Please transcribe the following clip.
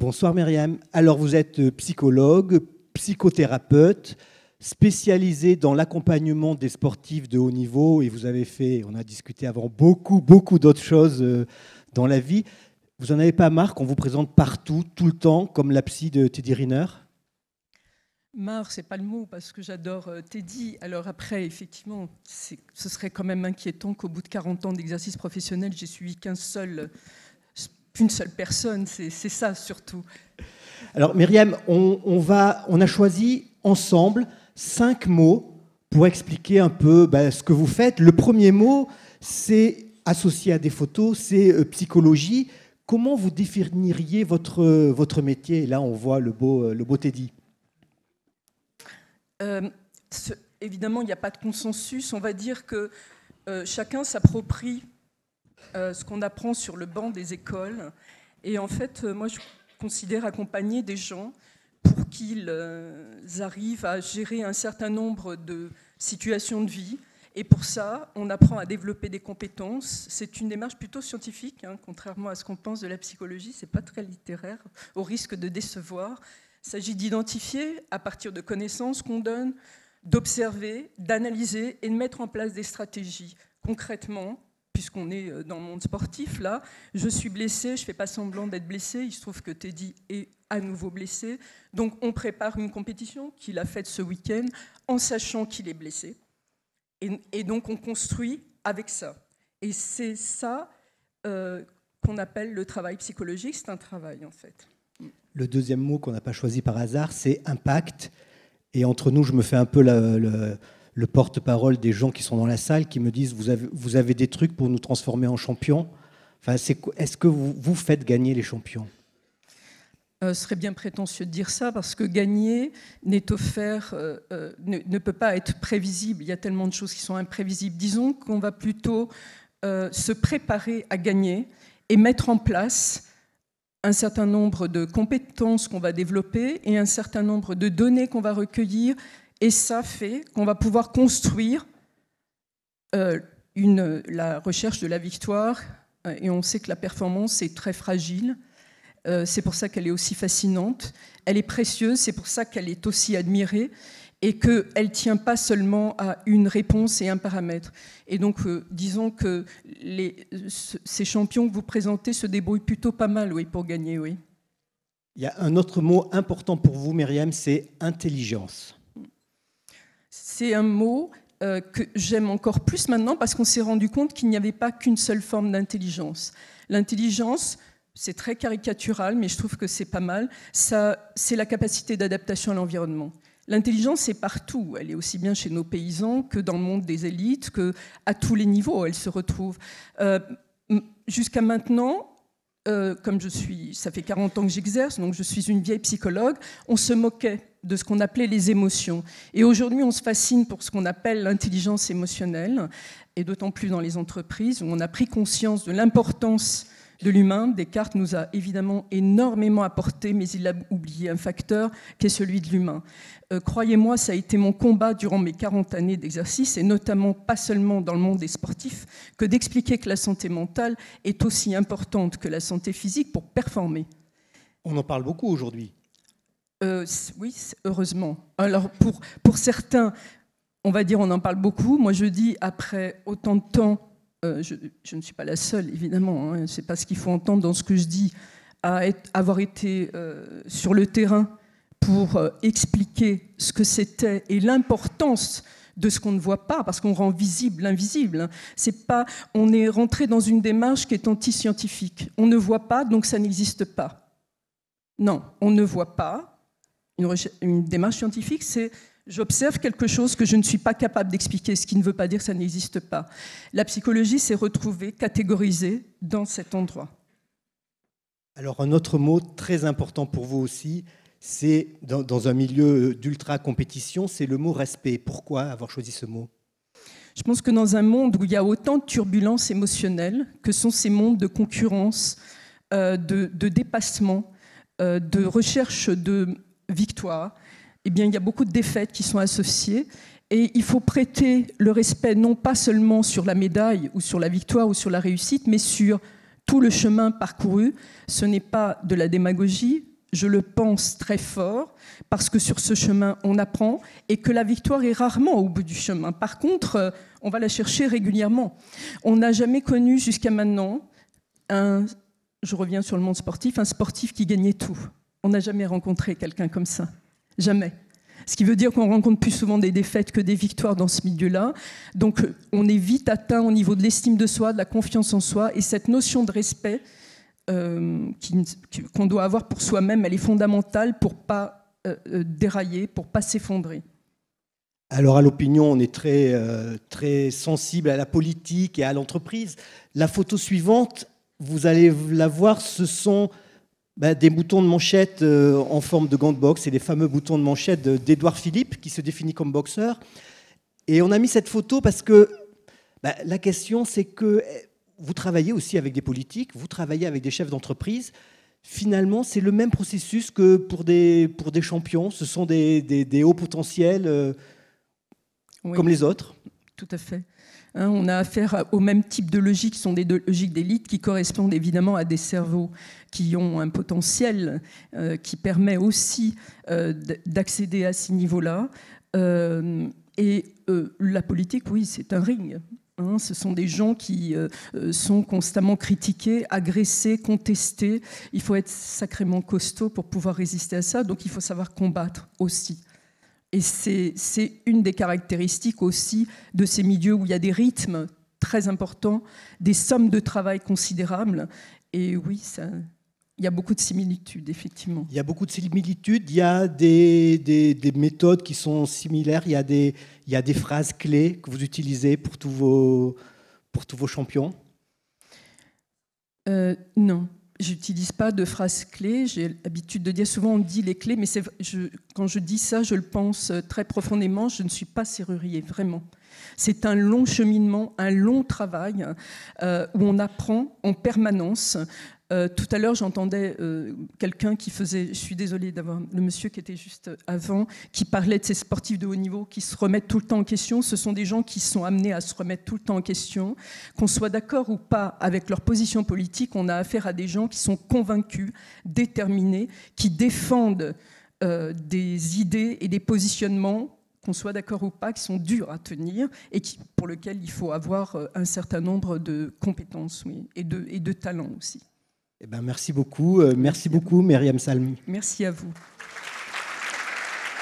Bonsoir Myriam. Alors vous êtes psychologue, psychothérapeute, spécialisée dans l'accompagnement des sportifs de haut niveau et vous avez fait, on a discuté avant, beaucoup d'autres choses dans la vie. Vous n'en avez pas marre qu'on vous présente partout, tout le temps, comme la psy de Teddy Riner ? Marre, c'est pas le mot, parce que j'adore Teddy. Alors après, effectivement, ce serait quand même inquiétant qu'au bout de 40 ans d'exercice professionnel, j'ai suivi qu'une seule personne. C'est ça, surtout. Alors, Myriam, on a choisi ensemble 5 mots pour expliquer un peu ce que vous faites. Le premier mot, c'est associé à des photos, c'est psychologie. Comment vous définiriez votre métier ? Là, on voit le beau Teddy. Évidemment, il n'y a pas de consensus. On va dire que chacun s'approprie ce qu'on apprend sur le banc des écoles. Et en fait, moi, je considère accompagner des gens pour qu'ils arrivent à gérer un certain nombre de situations de vie. Et pour ça, on apprend à développer des compétences. C'est une démarche plutôt scientifique, contrairement à ce qu'on pense de la psychologie. Ce n'est pas très littéraire, au risque de décevoir. Il s'agit d'identifier, à partir de connaissances qu'on donne, d'observer, d'analyser et de mettre en place des stratégies. Concrètement, puisqu'on est dans le monde sportif, là, je suis blessée, je ne fais pas semblant d'être blessée, il se trouve que Teddy est à nouveau blessé. Donc on prépare une compétition qu'il a faite ce week-end en sachant qu'il est blessé. Et donc on construit avec ça. Et c'est ça qu'on appelle le travail psychologique, c'est un travail en fait. Le deuxième mot qu'on n'a pas choisi par hasard, c'est impact. Et entre nous, je me fais un peu le porte-parole des gens qui sont dans la salle, qui me disent vous avez des trucs pour nous transformer en champions. Enfin, est-ce que vous faites gagner les champions ? Ce serait bien prétentieux de dire ça, parce que gagner n'est offert, ne peut pas être prévisible. Il y a tellement de choses qui sont imprévisibles. Disons qu'on va plutôt se préparer à gagner et mettre en place un certain nombre de compétences qu'on va développer et un certain nombre de données qu'on va recueillir. Et ça fait qu'on va pouvoir construire la recherche de la victoire. Et on sait que la performance est très fragile. C'est pour ça qu'elle est aussi fascinante. Elle est précieuse, c'est pour ça qu'elle est aussi admirée et qu'elle ne tient pas seulement à une réponse et un paramètre. Et donc, disons que ces champions que vous présentez se débrouillent plutôt pas mal, oui, pour gagner, oui. Il y a un autre mot important pour vous, Myriam, c'est intelligence. C'est un mot que j'aime encore plus maintenant parce qu'on s'est rendu compte qu'il n'y avait pas qu'une seule forme d'intelligence. L'intelligence, c'est très caricatural, mais je trouve que c'est pas mal. Ça, c'est la capacité d'adaptation à l'environnement. L'intelligence est partout. Elle est aussi bien chez nos paysans que dans le monde des élites, qu'à tous les niveaux, elle se retrouve. Jusqu'à maintenant, comme ça fait 40 ans que j'exerce, donc je suis une vieille psychologue, on se moquait de ce qu'on appelait les émotions. Et aujourd'hui, on se fascine pour ce qu'on appelle l'intelligence émotionnelle, et d'autant plus dans les entreprises, où on a pris conscience de l'importance de l'humain. Descartes nous a évidemment énormément apporté, mais il a oublié un facteur qui est celui de l'humain. Croyez-moi, ça a été mon combat durant mes 40 années d'exercice, et notamment pas seulement dans le monde des sportifs, que d'expliquer que la santé mentale est aussi importante que la santé physique pour performer. On en parle beaucoup aujourd'hui. Oui, heureusement. Alors pour certains, on va dire on en parle beaucoup. Moi je dis, après autant de temps, je ne suis pas la seule, évidemment, ce n'est pas ce qu'il faut entendre dans ce que je dis, avoir été sur le terrain pour expliquer ce que c'était et l'importance de ce qu'on ne voit pas, parce qu'on rend visible l'invisible. On est rentré dans une démarche qui est anti-scientifique. On ne voit pas, donc ça n'existe pas. Non, on ne voit pas. Une démarche scientifique, c'est j'observe quelque chose que je ne suis pas capable d'expliquer, ce qui ne veut pas dire que ça n'existe pas. La psychologie s'est retrouvée, catégorisée dans cet endroit. Alors un autre mot très important pour vous aussi, c'est dans un milieu d'ultra-compétition, c'est le mot respect. Pourquoi avoir choisi ce mot ? Je pense que dans un monde où il y a autant de turbulences émotionnelles, que sont ces mondes de concurrence, de dépassement, de recherche de victoire, eh bien, il y a beaucoup de défaites qui sont associées et il faut prêter le respect non pas seulement sur la médaille ou sur la victoire ou sur la réussite, mais sur tout le chemin parcouru. Ce n'est pas de la démagogie, je le pense très fort, parce que sur ce chemin, on apprend, et que la victoire est rarement au bout du chemin. Par contre, on va la chercher régulièrement. On n'a jamais connu jusqu'à maintenant, je reviens sur le monde sportif, un sportif qui gagnait tout. On n'a jamais rencontré quelqu'un comme ça. Jamais. Ce qui veut dire qu'on rencontre plus souvent des défaites que des victoires dans ce milieu-là. Donc, on est vite atteint au niveau de l'estime de soi, de la confiance en soi, et cette notion de respect qu'on doit avoir pour soi-même, elle est fondamentale pour ne pas dérailler, pour ne pas s'effondrer. Alors à l'opinion, on est très sensible à la politique et à l'entreprise. La photo suivante, vous allez la voir, ce sont des boutons de manchette en forme de gants de boxe. C'est les fameux boutons de manchette d'Édouard Philippe, qui se définit comme boxeur. Et on a mis cette photo parce que la question, c'est que vous travaillez aussi avec des politiques, vous travaillez avec des chefs d'entreprise. Finalement, c'est le même processus que pour des champions. Ce sont des hauts potentiels oui, comme les autres. Tout à fait. On a affaire au même type de logiques, qui sont des logiques d'élite qui correspondent évidemment à des cerveaux qui ont un potentiel qui permet aussi d'accéder à ces niveaux-là. La politique, oui, c'est un ring. Ce sont des gens qui sont constamment critiqués, agressés, contestés. Il faut être sacrément costaud pour pouvoir résister à ça, donc il faut savoir combattre aussi. Et c'est une des caractéristiques aussi de ces milieux où il y a des rythmes très importants, des sommes de travail considérables. Et oui, il y a beaucoup de similitudes, effectivement. Il y a beaucoup de similitudes, il y a des méthodes qui sont similaires, il y a des phrases clés que vous utilisez pour tous vos champions. Non, j'utilise pas de phrases clés. J'ai l'habitude de dire, souvent on dit les clés, mais quand je dis ça, je le pense très profondément. Je ne suis pas serrurier, vraiment. C'est un long cheminement, un long travail où on apprend en permanence. Tout à l'heure, j'entendais quelqu'un qui faisait, je suis désolée d'avoir le monsieur qui était juste avant, qui parlait de ces sportifs de haut niveau qui se remettent tout le temps en question. Ce sont des gens qui sont amenés à se remettre tout le temps en question. Qu'on soit d'accord ou pas avec leur position politique, on a affaire à des gens qui sont convaincus, déterminés, qui défendent des idées et des positionnements, qu'on soit d'accord ou pas, qui sont durs à tenir et pour lesquels il faut avoir un certain nombre de compétences, oui, et de talents aussi. Merci beaucoup. Merci beaucoup, Myriam Salmi. Merci à vous.